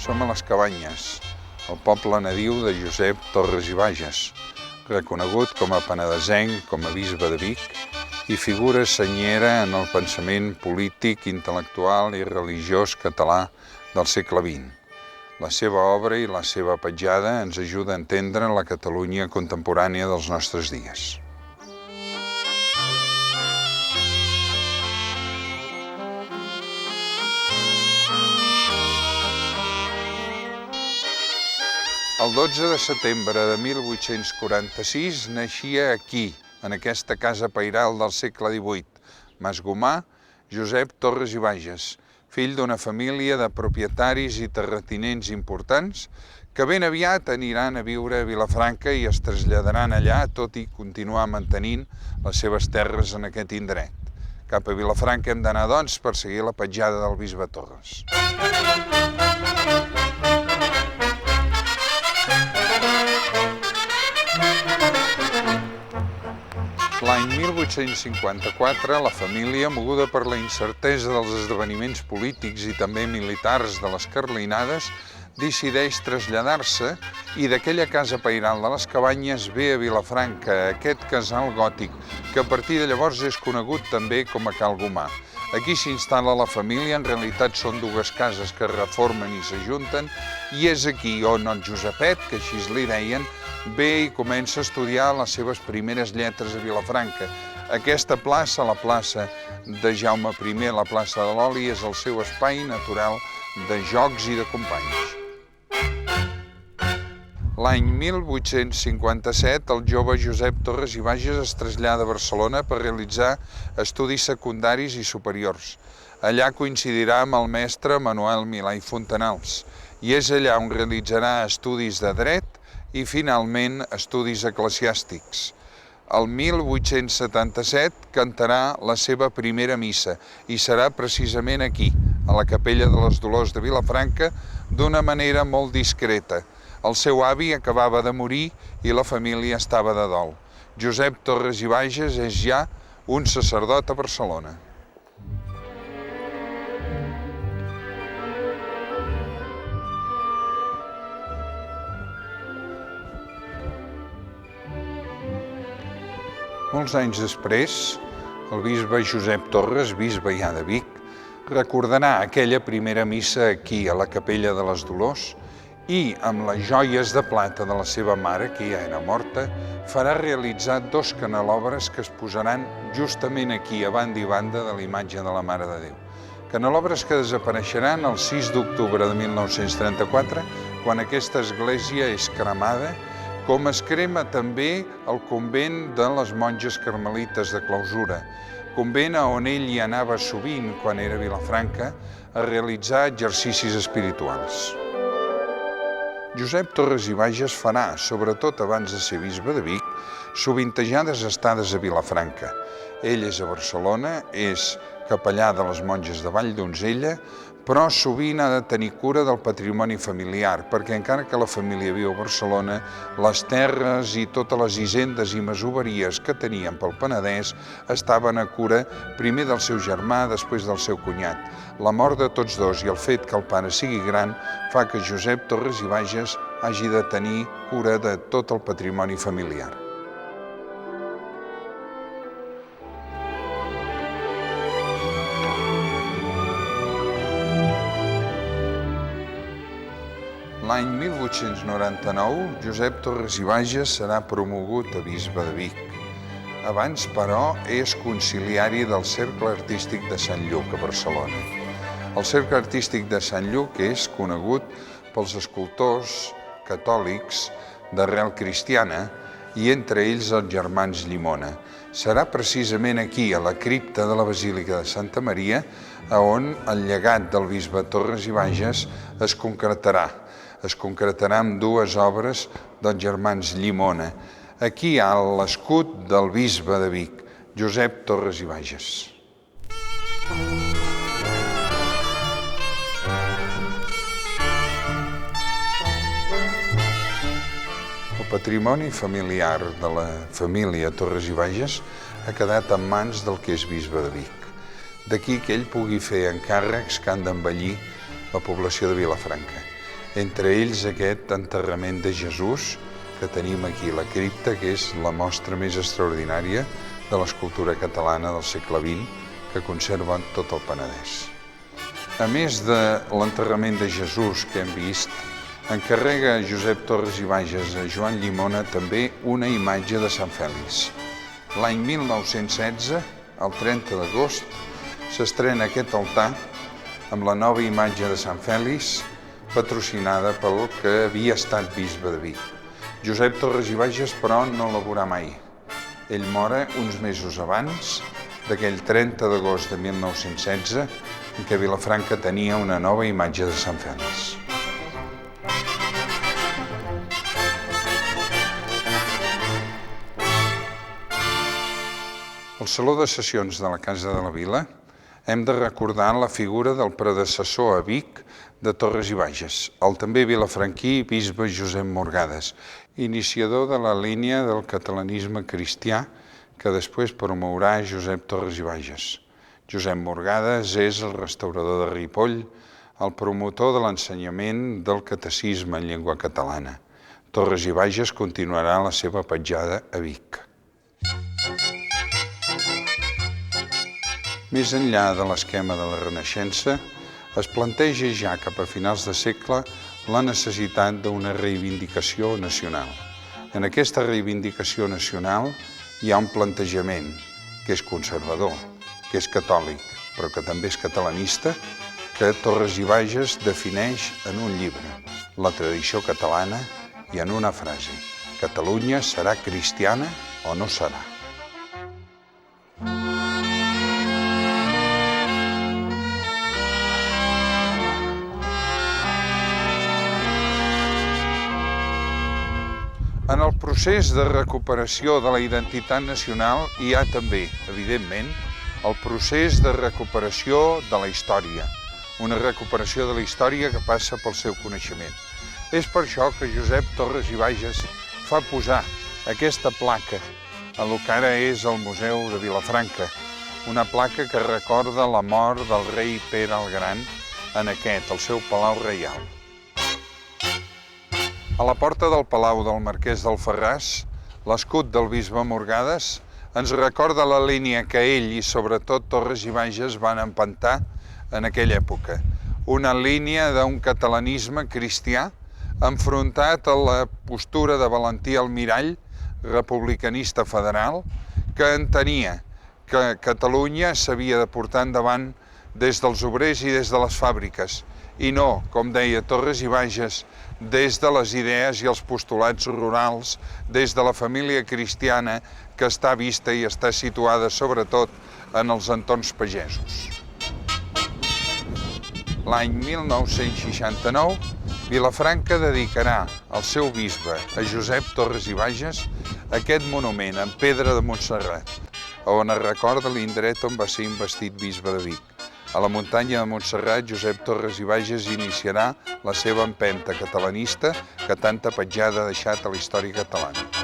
Som a les Cabanyes, el poble nadiu de Josep Torres i Bages, reconegut com a penedesenc, com a bisbe de Vic i figura senyera en el pensament polític, intel·lectual i religiós català del segle XX. La seva obra i la seva petjada ens ajuda a entendre la Catalunya contemporània dels nostres dies. El 12 de setembre de 1846 naixia aquí, en aquesta casa pairal del segle XVIII, Mas Gomà, Josep Torres i Bages, fill d'una família de propietaris i terratinents importants que ben aviat aniran a viure a Vilafranca i es traslladaran allà, tot i continuar mantenint les seves terres en aquest indret. Cap a Vilafranca hem d'anar, doncs, per seguir la petjada del bisbe Torres. L'any 1854, la família, moguda per la incertesa dels esdeveniments polítics i també militars de les Carlinades, decideix traslladar-se i d'aquella casa pairal de les Cabanyes ve a Vilafranca, a aquest casal gòtic, que a partir de llavors és conegut també com a Cal Gomà. Aquí s'instal·la la família, en realitat són dues cases que es reformen i s'ajunten, i és aquí on el Josepet, que així li deien, ve i comença a estudiar les seves primeres lletres a Vilafranca. Aquesta plaça, la plaça de Jaume I, la plaça de l'Oli, és el seu espai natural de jocs i de companys. L'any 1857, el jove Josep Torres i Bages es trasllada a Barcelona per realitzar estudis secundaris i superiors. Allà coincidirà amb el mestre Manuel Milà i Fontanals, i és allà on realitzarà estudis de dret i, finalment, estudis eclesiàstics. El 1877 cantarà la seva primera missa i serà precisament aquí, a la Capella de les Dolors de Vilafranca, d'una manera molt discreta. El seu avi acabava de morir i la família estava de dol. Josep Torres i Bages és ja un sacerdot a Barcelona. Molts anys després, el bisbe Josep Torres, bisbe ja de Vic, recordarà aquella primera missa aquí, a la Capella de les Dolors, i, amb les joies de plata de la seva mare, que ja era morta, farà realitzar dos canelobres que es posaran justament aquí, a banda i banda de la imatge de la Mare de Déu. Canelobres que desapareixeran el 6 d'octubre de 1934, quan aquesta església és cremada, com es crema també el convent de les monges carmelites de clausura, convent on ell hi anava sovint, quan era a Vilafranca, a realitzar exercicis espirituals. Josep Torres i Bages farà, sobretot abans de ser bisbe de Vic, sovintejades estades a Vilafranca. Ell és a Barcelona, és capellà de les monges de Vall d'Onzella, però sovint ha de tenir cura del patrimoni familiar, perquè encara que la família viu a Barcelona, les terres i totes les hisendes i masoveries que tenien pel Penedès estaven a cura primer del seu germà, després del seu cunyat. La mort de tots dos i el fet que el pare sigui gran fa que Josep Torres i Bages hagi de tenir cura de tot el patrimoni familiar. L'any 1899, Josep Torres i Bages serà promogut a bisbe de Vic. Abans, però, és conciliari del Cercle Artístic de Sant Lluc, a Barcelona. El Cercle Artístic de Sant Lluc és conegut pels escultors catòlics d'arrel cristiana i entre ells els germans Llimona. Serà precisament aquí, a la cripta de la Basílica de Santa Maria, on el llegat del bisbe Torres i Bages es concretarà. Es concretarà amb dues obres dels germans Llimona. Aquí hi ha l'escut del bisbe de Vic, Josep Torres i Bages. El patrimoni familiar de la família Torres i Bages ha quedat en mans del que és bisbe de Vic. D'aquí que ell pugui fer encàrrecs que han d'embellir la població de Vilafranca. entre ells aquest enterrament de Jesús que tenim aquí a la cripta, que és la mostra més extraordinària de l'escultura catalana del segle XX que conserva tot el Penedès. A més de l'enterrament de Jesús que hem vist, encarrega Josep Torres i Bages a Joan Llimona també una imatge de Sant Fèlix. L'any 1916, el 30 d'agost, s'estrena aquest altar amb la nova imatge de Sant Fèlix, patrocinada pel que havia estat bisbe de Vic. Josep Torres i Bages, però, no la veurà mai. Ell mora uns mesos abans d'aquell 30 d'agost de 1916, en què Vilafranca tenia una nova imatge de Sant Fèlix. Al Saló de Sessions de la Casa de la Vila hem de recordar la figura del predecessor a Vic de Torres i Bages, el també vilafranquí bisbe Josep Morgades, iniciador de la línia del catalanisme cristià que després promourà Josep Torres i Bages. Josep Morgades és el restaurador de Ripoll, el promotor de l'ensenyament del catecisme en llengua catalana. Torres i Bages continuarà la seva petjada a Vic. Més enllà de l'esquema de la Renaixença, es planteja ja cap a finals de segle la necessitat d'una reivindicació nacional. En aquesta reivindicació nacional hi ha un plantejament que és conservador, que és catòlic, però que també és catalanista, que Torres i Bages defineix en un llibre, La tradició catalana, i en una frase: Catalunya serà cristiana o no serà. En el procés de recuperació de la identitat nacional hi ha també, evidentment, el procés de recuperació de la història, una recuperació de la història que passa pel seu coneixement. És per això que Josep Torres i Bages fa posar aquesta placa a lo que ara és el Museu de Vilafranca, una placa que recorda la mort del rei Pere el Gran en aquest, el seu Palau Reial. A la porta del Palau del Marquès d'Alfarràs, l'escut del bisbe Morgades ens recorda la línia que ell i sobretot Torres i Bages van empentar en aquella època. Una línia d'un catalanisme cristià enfrontat a la postura de Valentí Almirall, republicanista federal, que entenia que Catalunya s'havia de portar endavant des dels obrers i des de les fàbriques, i no, com deia Torres i Bages, des de les idees i els postulats rurals, des de la família cristiana que està vista i està situada sobretot en els entorns pagesos. L'any 1969, Vilafranca dedicarà al seu bisbe, a Josep Torres i Bages, aquest monument en pedra de Montserrat, on es recorda l'indret on va ser investit bisbe de Vic. A la muntanya de Montserrat, Josep Torres i Bages iniciarà la seva empenta catalanista que tanta petjada ha deixat a la història catalana.